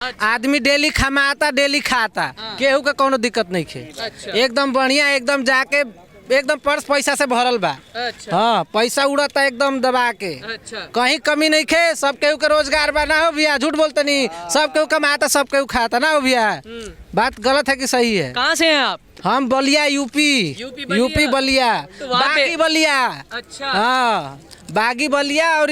अच्छा। आदमी daily खमाता daily खाता, केहू के कोनो दिक्कत नहीं खे। अच्छा। एकदम बढ़िया, एकदम जाके एकदम पर्स पैसा से भरल बा। अच्छा। हाँ, पैसा उड़ता एकदम दबा के। अच्छा। कहीं कमी नहीं खे, सब केहू के रोजगार बा ना हो भैया, झूठ बोलते नहीं। सब केहू कमाता, सब केहू खाता ना हो भैया। बात गलत है कि सही है? कहाँ से हैं आप? हम बलिया यूपी बलिया। बलिया, तो वहाँ पे- बागी बलिया। अच्छा। हाँ, बागी बलिया। और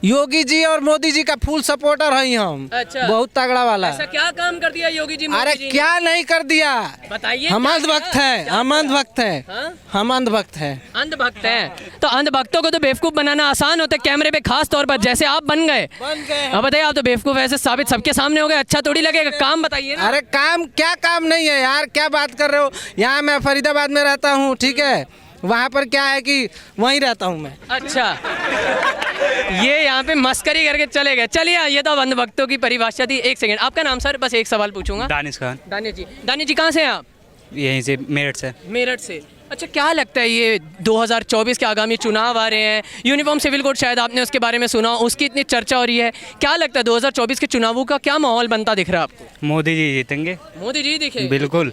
योगी जी और मोदी जी का फुल सपोर्टर है हम। अच्छा। बहुत तगड़ा वाला। ऐसा क्या काम कर दिया योगी जी, अरे मोदी जी ने? क्या नहीं कर दिया, बताइए। हम क्या अंधभक्त किया? है, क्या हम किया? अंधभक्त है, हाँ? हम अंधभक्त है। अंधभक्त हैं। तो अंधभक्तों को तो बेवकूफ बनाना आसान होता है कैमरे पे, खास तौर पर जैसे आप बन गए। अब बताइए, आप तो बेवकूफ ऐसे साबित सबके सामने हो गए, अच्छा थोड़ी लगेगा। काम बताइए ना। अरे काम क्या, काम नहीं है यार, क्या बात कर रहे हो? यहाँ मैं फरीदाबाद में रहता हूँ, ठीक है। वहाँ पर क्या है कि वहीं रहता हूँ मैं। अच्छा, ये यहाँ पे मस्करी करके चले गए। चलिए, ये तो अंधभक्तों की परिभाषा थी। एक सेकंड, आपका नाम सर? बस एक सवाल पूछूंगा। दानिश खान। दानिश जी कहाँ से हैं आप? यहीं से, मेरठ से। मेरठ से। अच्छा, क्या लगता है ये 2024 के आगामी चुनाव आ रहे हैं, यूनिफॉर्म सिविल कोड, शायद आपने उसके बारे में सुना, उसकी इतनी चर्चा हो रही है। क्या लगता है 2024 के चुनावों का क्या माहौल बनता दिख रहा है आपको? मोदी जी जीतेंगे। मोदी जी दिखे? बिल्कुल।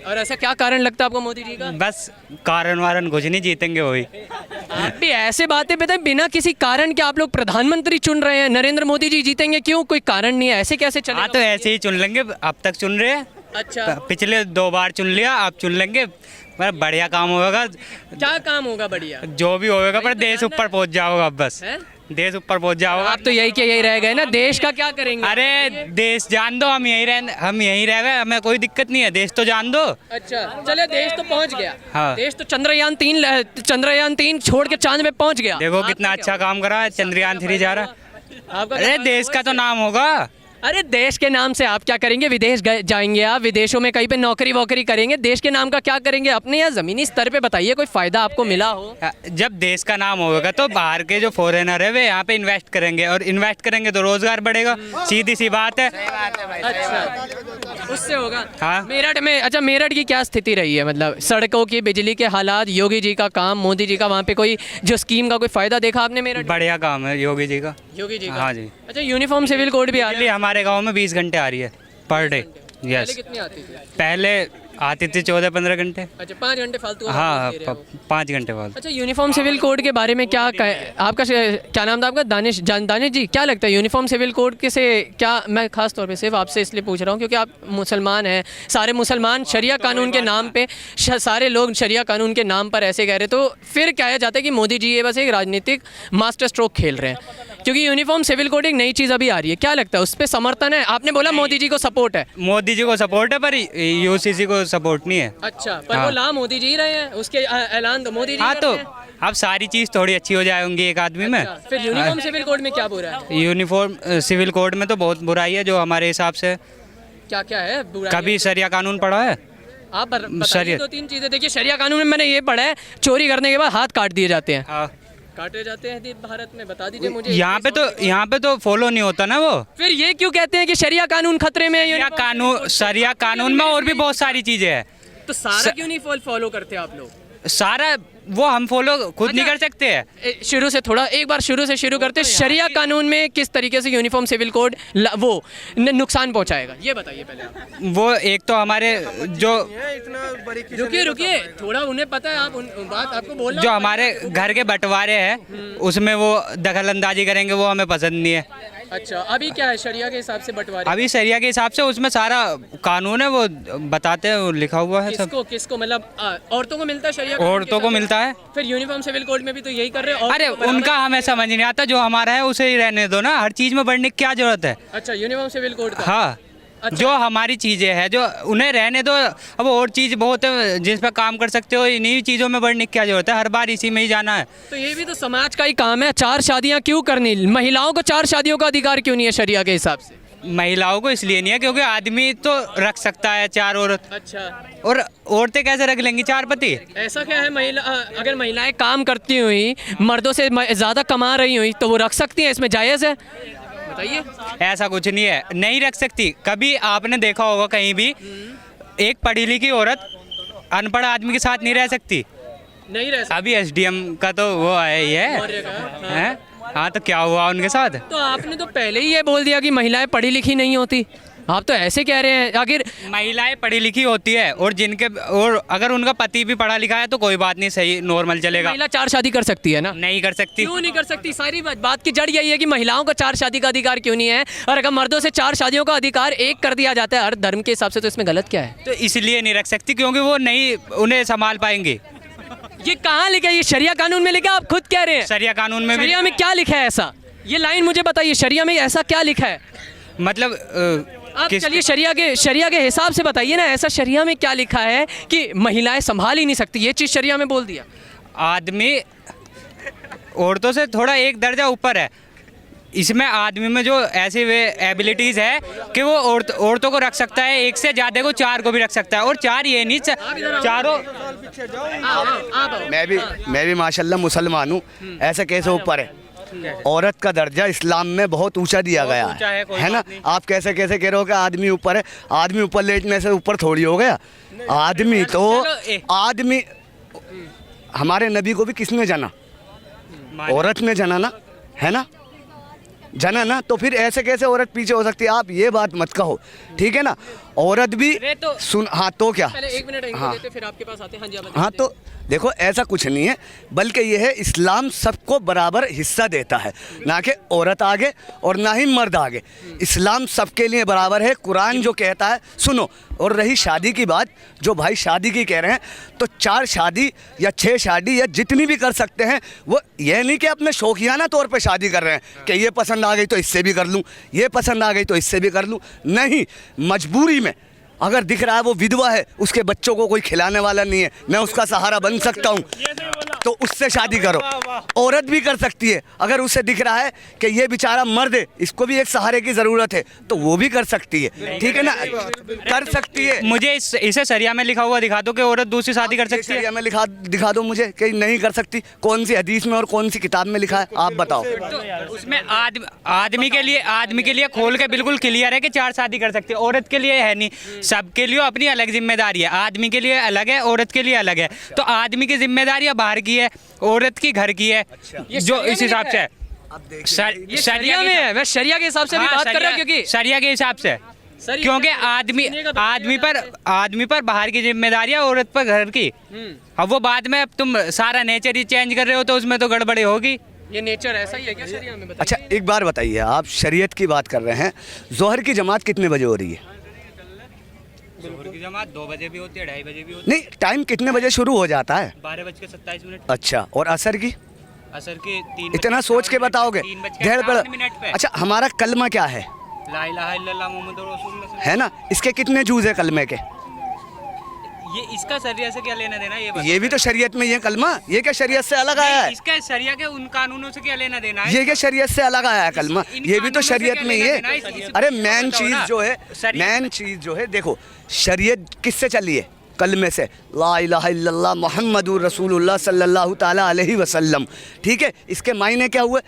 और ऐसा क्या कारण लगता है आपको मोदी जी का? बस कारण वारण कुछ नहीं, जीतेंगे वही। आप भी ऐसे बातें बताएं, बिना किसी कारण के आप लोग प्रधानमंत्री चुन रहे हैं। नरेंद्र मोदी जी जीतेंगे, क्यों? कोई कारण नहीं है, ऐसे कैसे चलेगा? हाँ, तो ऐसे ही चुन लेंगे, अब तक चुन रहे हैं। अच्छा। पिछले 2 बार चुन लिया, आप चुन लेंगे। पर बढ़िया काम होगा, क्या काम होगा बढ़िया? जो भी होगा, पर देश ऊपर पहुंच जाओगा। बस है? देश ऊपर पहुंच जाओगा। आप तो यही के यही रह गए ना, देश का क्या करेंगे? अरे देश जान दो, हम यहीं रह गए, हमें कोई दिक्कत नहीं है, देश तो जान दो। अच्छा, चले, देश तो पहुंच गया। हाँ। देश तो चंद्रयान 3 छोड़ के चांद पे पहुंच गया। देखो आपका कितना क्या अच्छा काम करा है, चंद्रयान 3 जा रहा है। आपका अरे क्या देश का तो नाम होगा। अरे देश के नाम से आप क्या करेंगे? विदेश जाएंगे आप, विदेशों में कहीं पे नौकरी वोकरी करेंगे? देश के नाम का क्या करेंगे? अपने यहाँ ज़मीनी स्तर पे बताइए, कोई फ़ायदा आपको मिला हो? जब देश का नाम होगा तो बाहर के जो फॉरेनर है वे यहाँ पे इन्वेस्ट करेंगे, और इन्वेस्ट करेंगे तो रोजगार बढ़ेगा। सीधी सी बात है। अच्छा, उससे होगा। हाँ। मेरठ में, अच्छा, मेरठ की क्या स्थिति रही है? मतलब सड़कों की, बिजली के हालात, योगी जी का काम, मोदी जी का, वहाँ पे कोई जो स्कीम का कोई फ़ायदा देखा आपने मेरठ? बढ़िया काम है योगी जी का। योगी जी का? हाँ जी। अच्छा, यूनिफॉर्म सिविल कोड भी आ रहा बिजली हमारे गांव में 20 घंटे आ रही है पर डे। है? पहले यस। कितनी आती थी? पहले आती थी 14-15 घंटे। अच्छा, 5 घंटे फालतू हाँ, दे रहे हो। 5 घंटे बाद। अच्छा, यूनिफॉर्म सिविल कोड के बारे में क्या आपका क्या नाम था आपका? दानिश जी, क्या लगता है यूनिफॉर्म सिविल कोड के से क्या? मैं खास तौर पे सिर्फ आपसे इसलिए पूछ रहा हूँ क्योंकि आप मुसलमान हैं, सारे मुसलमान शरिया कानून के नाम पे, सारे लोग शरिया कानून के नाम पर ऐसे कह रहे, तो फिर क्या जाता है कि मोदी जी ये बस एक राजनीतिक मास्टर स्ट्रोक खेल रहे हैं, क्योंकि यूनिफॉर्म सिविल कोड एक नई चीज़ अभी आ रही है। क्या लगता है उस पर समर्थन है? आपने बोला मोदी जी को सपोर्ट है। मोदी जी को सपोर्ट है, पर यूसीसी को सपोर्ट नहीं है। अच्छा, पर हाँ। वो ला मोदी जी रहे हैं, उसके ऐलान तो मोदी जी हाँ, करते तो हैं। अब सारी चीज़ थोड़ी अच्छी हो जाएंगी एक आदमी में। अच्छा, फिर यूनिफॉर्म सिविल कोड में क्या बुरा है? यूनिफॉर्म सिविल कोड में तो बहुत बुराई है जो हमारे हिसाब से। क्या क्या है बुरा? कभी शरिया कानून पढ़ा है? आप बताइए शरिया- 2-3 चीजें। देखिए, शरिया कानून में मैंने ये पढ़ा है, चोरी करने के बाद हाथ काट दिए जाते हैं। हाँ। काटे जाते हैं भारत में? बता दीजिए मुझे। यहाँ पे तो फॉलो नहीं होता ना वो। फिर ये क्यों कहते हैं कि शरिया कानून खतरे में है? शरिया कानून में और भी बहुत सारी चीजें हैं। तो सारा क्यों नहीं फॉलो करते आप लोग? सारा वो हम फॉलो खुद नहीं कर सकते हैं। शुरू से थोड़ा, एक बार शुरू से शुरू करते हैं। शरिया कानून में किस तरीके से यूनिफॉर्म सिविल कोड वो नुकसान पहुंचाएगा, ये बताइए पहले आप। वो एक तो हमारे जो रुकिए, थोड़ा उन्हें पता है, आप बात आपको बोलना। जो हमारे घर के बंटवारे हैं उसमें वो दखल अंदाजी करेंगे, वो हमें पसंद नहीं है। अच्छा, अभी क्या है शरिया के हिसाब से बंटवारे? अभी शरिया के हिसाब से उसमें सारा कानून है, वो बताते हैं, वो लिखा हुआ है सब। किसको मतलब औरतों को मिलता है शरिया? औरतों को मिलता है। फिर यूनिफॉर्म सिविल कोड में भी तो यही कर रहे हैं। अरे उनका हमें समझ नहीं आता, जो हमारा है उसे ही रहने दो ना, हर चीज में बढ़ने की क्या जरूरत है? अच्छा, यूनिफॉर्म सिविल कोड का। हाँ। अच्छा। जो हमारी चीजें हैं जो उन्हें रहने दो। अब और चीज बहुत है जिस पर काम कर सकते हो, इन्हीं चीजों में बढ़ने की क्या जरूरत है? हर बार इसी में ही जाना है। तो ये भी तो समाज का ही काम है। 4 शादियां क्यों करनी? महिलाओं को 4 शादियों का अधिकार क्यों नहीं है शरिया के हिसाब से? महिलाओं को इसलिए नहीं है क्योंकि आदमी तो रख सकता है 4 औरत, अच्छा, और औरतें कैसे रख लेंगी 4 पति? ऐसा क्या है? अगर महिलाएं काम करती हुई मर्दों से ज़्यादा कमा रही हुई तो वो रख सकती हैं, इसमें जायज़ है? बताइए। ऐसा कुछ नहीं है, नहीं रख सकती। कभी आपने देखा होगा कहीं भी एक पढ़ी लिखी औरत अनपढ़ आदमी के साथ नहीं रह सकती? नहीं रह सकती। अभी एसडीएम का तो वो है, ये मौर्य का, हाँ। है हाँ तो क्या हुआ उनके साथ? तो आपने तो पहले ही ये बोल दिया कि महिलाएं पढ़ी लिखी नहीं होती, आप तो ऐसे कह रहे हैं। आखिर महिलाएं पढ़ी लिखी होती है और अगर उनका पति भी पढ़ा लिखा है तो कोई बात नहीं, सही नॉर्मल चलेगा। महिला 4 शादी कर सकती है ना? नहीं कर सकती। क्यों नहीं कर सकती? सारी बात की जड़ यही है कि महिलाओं का 4 शादी का अधिकार क्यों नहीं है, और अगर मर्दों से 4 शादियों का अधिकार एक कर दिया जाता है हर धर्म के हिसाब से, तो इसमें गलत क्या है? तो इसलिए नहीं रख सकती क्योंकि वो नहीं उन्हें संभाल पाएंगे। ये कहाँ लिखा है? ये शरिया कानून में लिखा है, आप खुद कह रहे हैं। शरिया कानून में भी शरिया में क्या लिखा है ऐसा? ये लाइन मुझे बताइए, शरिया में ऐसा क्या लिखा है? मतलब आप चलिए शरिया के हिसाब से बताइए ना, ऐसा शरिया में क्या लिखा है कि महिलाएं संभाल ही नहीं सकती? ये चीज़ शरिया में बोल दिया। आदमी औरतों से थोड़ा एक दर्जा ऊपर है। इसमें आदमी में जो ऐसी वे एबिलिटीज़ है कि वो औरतों को रख सकता है, एक से ज़्यादा को 4 को भी रख सकता है। और 4 ये नहीं, चारों। मैं भी माशाल्लाह मुसलमान हूँ, ऐसे कैसे ऊपर है? औरत का दर्जा इस्लाम में बहुत ऊंचा दिया गया है ना। आप कैसे कह रहे हो कि आदमी ऊपर है? आदमी ऊपर लेटने से ऊपर थोड़ी हो गया। आदमी हमारे नबी को भी किसने जना? औरत ने जना ना, है ना, जना ना। तो फिर ऐसे कैसे औरत पीछे हो सकती है? आप ये बात मत कहो, ठीक है ना। औरत भी सुन। हाँ तो क्या, पहले 1 मिनट हाँ देते, फिर आपके पास आते हैं। हाँ तो देखो, ऐसा कुछ नहीं है, बल्कि यह है इस्लाम सबको बराबर हिस्सा देता है, ना कि औरत आगे और ना ही मर्द आगे। इस्लाम सबके लिए बराबर है। कुरान जो कहता है, सुनो। और रही शादी की बात, जो भाई शादी की कह रहे हैं, तो 4 शादी या 6 शादी या जितनी भी कर सकते हैं। वो ये नहीं कि अपने शौकियाना तौर पे शादी कर रहे हैं कि ये पसंद आ गई तो इससे भी कर लूँ, ये पसंद आ गई तो इससे भी कर लूँ। नहीं, मजबूरी में अगर दिख रहा है वो विधवा है, उसके बच्चों को कोई खिलाने वाला नहीं है, मैं उसका सहारा बन सकता हूँ, तो उससे शादी करो। औरत भी कर सकती है, अगर उसे दिख रहा है कि ये बेचारा मर्द है, इसको भी एक सहारे की ज़रूरत है, तो वो भी कर सकती है, ठीक है ना, कर सकती है। मुझे इसे शरिया में लिखा हुआ दिखा दो कि औरत दूसरी शादी कर सकती है। शरिया में दिखा दो मुझे कि नहीं कर सकती। कौन सी हदीस में और कौन सी किताब में लिखा है, आप बताओ। तो उसमें आदमी के लिए खोल के बिल्कुल क्लियर है कि 4 शादी कर सकती है। औरत के लिए है नहीं, सबके लिए अपनी अलग जिम्मेदारी है। आदमी के लिए अलग है, औरत के लिए अलग है। तो आदमी की जिम्मेदारियां बाहर की है, औरत की घर की है, जो इस हिसाब से है। शरिया में है, मैं शरिया के हिसाब से भी बात कर रहा हूँ, क्योंकि शरिया के हिसाब से, क्योंकि आदमी पर बाहर की जिम्मेदारियां, औरत पर घर की। अब वो बाद में अब तुम सारा नेचर ही चेंज कर रहे हो तो उसमें तो गड़बड़ी होगी। ये नेचर ऐसा ही है क्या शरिया में? अच्छा एक बार बताइए, आप शरीयत की बात कर रहे हैं, जोहर की जमात कितने बजे हो रही है? जोहर की जमात 2 बजे भी होती है, 2:30 बजे भी होती नहीं, टाइम कितने बजे शुरू हो जाता है? 12:27। अच्छा, और असर की? असर के 3। इतना सोच के बताओगे? 3:58 पे। अच्छा, हमारा कलमा क्या है? ला इलाहा इल्लल्लाह मुहम्मदुर रसूलुल्लाह, है ना। इसके कितने जूज़ है कलमे के? ये इसका शरिया से क्या लेना देना? ये भी तो शरीयत में, ये कलमा, ये क्या शरीयत से अलग आया है? इसका शरिया के उन कानूनों से क्या लेना देना है? ये क्या शरीयत से अलग आया है कलमा? ये भी तो शरीयत में ही है। अरे मेन चीज़ जो है, देखो शरीयत किससे चली है? कलमे से, ला इलाहा इल्लल्लाह मुहम्मदुर रसूलुल्लाह सल्लल्लाहु ताला अलैहि वसल्लम, ठीक है। इसके मायने क्या हुए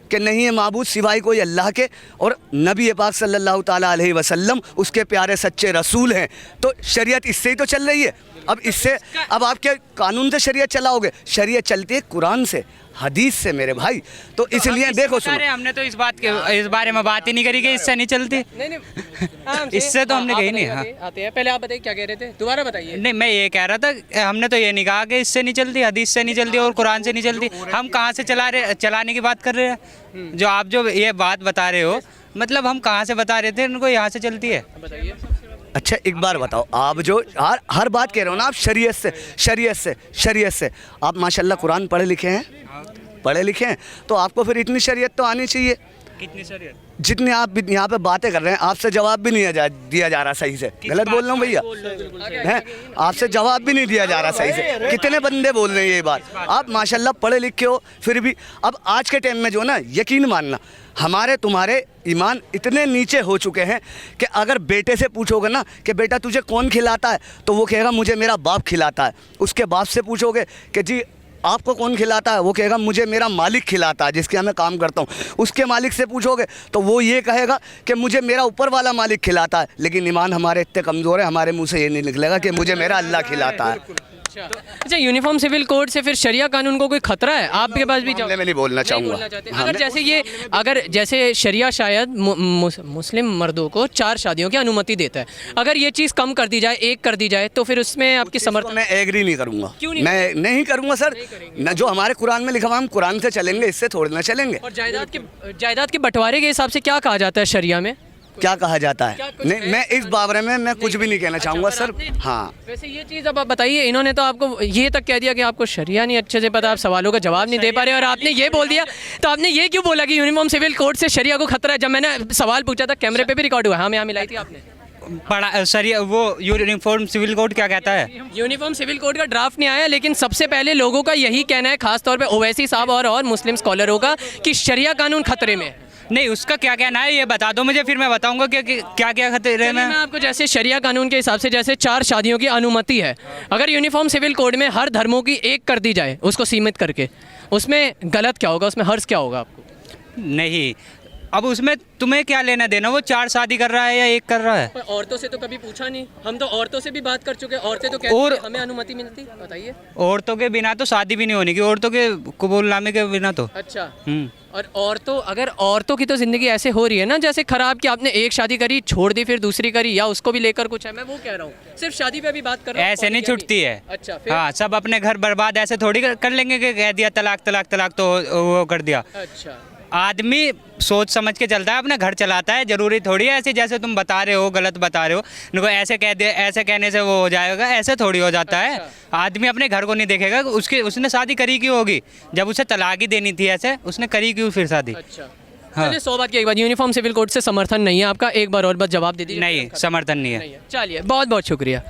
कि नहीं है माबूद सिवाय कोई अल्लाह के, और नबी पाक सल्लल्लाहु ताला अलैहि वसल्लम उसके प्यारे सच्चे रसूल हैं। तो शरीयत इससे ही तो चल रही है। अब आप क्या कानून से शरीयत चलाओगे? शरीयत चलती है कुरान से, हदीस से मेरे भाई। तो इसलिए देखो, सुनो, हमने तो इस बारे में बात ही नहीं करी कि इससे नहीं चलती। इससे तो हमने कही नहीं। हाँ आते हैं, पहले आप बताइए क्या कह रहे थे, दोबारा बताइए। नहीं, मैं ये कह रहा था, हमने तो ये नहीं कहा कि इससे नहीं चलती, हदीस से नहीं चलती और कुरान से नहीं चलती। हम कहाँ से चलाने की बात कर रहे हैं? जो आप जो ये बात बता रहे हो, मतलब हम कहाँ से बता रहे थे उनको यहाँ से चलती है? बताइए। अच्छा एक बार बताओ, आप जो हर बात कह रहे हो ना, आप शरीयत से आप माशाल्लाह कुरान पढ़े लिखे हैं, तो आपको फिर इतनी शरीयत तो आनी चाहिए। कितनी शरीयत? जितनी आप यहाँ पे बातें कर रहे हैं, आपसे जवाब भी नहीं दिया जा रहा सही से। गलत बोल रहा हूँ भैया? हैं, आपसे जवाब भी नहीं दिया जा रहा सही से। कितने बंदे बोल रहे हैं ये बात? आप माशाल्लाह पढ़े लिखे हो, फिर भी अब आज के टाइम में जो ना, यकीन मानना, हमारे तुम्हारे ईमान इतने नीचे हो चुके हैं कि अगर बेटे से पूछोगे ना कि बेटा तुझे कौन खिलाता है, तो वो कहेगा मुझे मेरा बाप खिलाता है। उसके बाप से पूछोगे कि जी आपको कौन खिलाता है, वो कहेगा मुझे मेरा मालिक खिलाता है जिसके यहाँ मैं काम करता हूँ। उसके मालिक से पूछोगे तो वो ये कहेगा कि मुझे मेरा ऊपर वाला मालिक खिलाता है। लेकिन ईमान हमारे इतने कमज़ोर है, हमारे मुंह से ये नहीं निकलेगा कि मुझे मेरा अल्लाह खिलाता है। अच्छा, यूनिफॉर्म सिविल कोड से फिर शरिया कानून को कोई खतरा है? आपके पास भी मामले में नहीं बोलना चाहूँगा। बोलना चाहते। हाँ, अगर मैं जैसे ये अगर जैसे शरिया शायद मुस्लिम मर्दों को 4 शादियों की अनुमति देता है, अगर ये चीज़ कम कर दी जाए, 1 कर दी जाए, तो फिर उसमें आपकी समर्थन? मैं एग्री नहीं करूँगा। क्यों नहीं? मैं नहीं करूँगा सर। न जो हमारे कुरान में लिखा हुआ, हम कुरान से चलेंगे, इससे थोड़ी ना चलेंगे। और जायदाद के बंटवारे के हिसाब से क्या कहा जाता है शरिया में? क्या कहा जाता क्या है? कुछ नहीं, है? मैं इस बारे में मैं कुछ भी नहीं कहना चाहूँगा अच्छा, सर। पर आपने- हाँ, वैसे ये चीज़ अब आप बताइए, इन्होंने तो आपको ये तक कह दिया कि आपको शरिया नहीं अच्छे से पता, आप सवालों का जवाब नहीं दे पा रहे, और आपने ये बोल दिया, तो आपने ये क्यों बोला कि यूनिफॉर्म सिविल कोड से शरिया को खतरा है? जब मैंने सवाल पूछा था, कैमरे पे भी रिकॉर्ड हुआ, हाँ मैं यहाँ मिलाई थी आपने। पढ़ा सर, ये वो यूनिफॉर्म सिविल कोड क्या कहता है? यूनिफॉर्म सिविल कोड का ड्राफ्ट नहीं आया, लेकिन सबसे पहले लोगों का यही कहना है, खासतौर पे ओवैसी साहब और मुस्लिम स्कॉलरों का, कि शरिया कानून खतरे में है। नहीं, उसका क्या कहना है ये बता दो मुझे, फिर मैं बताऊंगा कि क्या क्या खतरे चलिए, में। मैं आपको जैसे शरिया कानून के हिसाब से जैसे 4 शादियों की अनुमति है, अगर यूनिफॉर्म सिविल कोड में हर धर्मों की 1 कर दी जाए, उसको सीमित करके, उसमें गलत क्या होगा, उसमें हर्ज क्या होगा आपको? नहीं, अब उसमें तुम्हें क्या लेना देना, वो 4 शादी कर रहा है या 1 कर रहा है? पर औरतों से तो कभी पूछा नहीं, हम तो औरतों से भी बात कर चुके हैं, औरतें तो और- कहती हैं हमें अनुमति मिलती, बताइए। औरतों के बिना तो शादी भी नहीं होने की, औरतों के कबूलनामे के बिना तो। अच्छा, हम्म। और अगर औरतों की तो ज़िंदगी ऐसे हो रही है ना जैसे खराब, कि आपने 1 शादी करी, छोड़ दी, फिर दूसरी करी, या उसको भी लेकर कुछ है, मैं वो कह रहा हूँ, सिर्फ शादी पे अभी बात कर रहा हूँ। ऐसे नहीं छुटती है। अच्छा, फिर? हाँ, सब अपने घर बर्बाद ऐसे थोड़ी कर लेंगे कि कह दिया तलाक तलाक तलाक तो वो कर दिया। अच्छा, आदमी सोच समझ के चलता है, अपना घर चलाता है, जरूरी थोड़ी है ऐसे जैसे तुम बता रहे हो, गलत बता रहे हो, उनको ऐसे कह दे, ऐसे कहने से वो हो जाएगा, ऐसे थोड़ी हो जाता है। आदमी अपने घर को नहीं देखेगा, उसने शादी करी क्यों होगी? जब उसे तलाक ही देनी थी ऐसे, उसने करी क्यों फिर शादी? अच्छा। हाँ। चलिए, 100 बात की एक बात, यूनिफॉर्म सिविल कोड से समर्थन नहीं है आपका, एक बार और बस जवाब दे दीजिए। नहीं, समर्थन नहीं है। नहीं है। चलिए, बहुत बहुत शुक्रिया।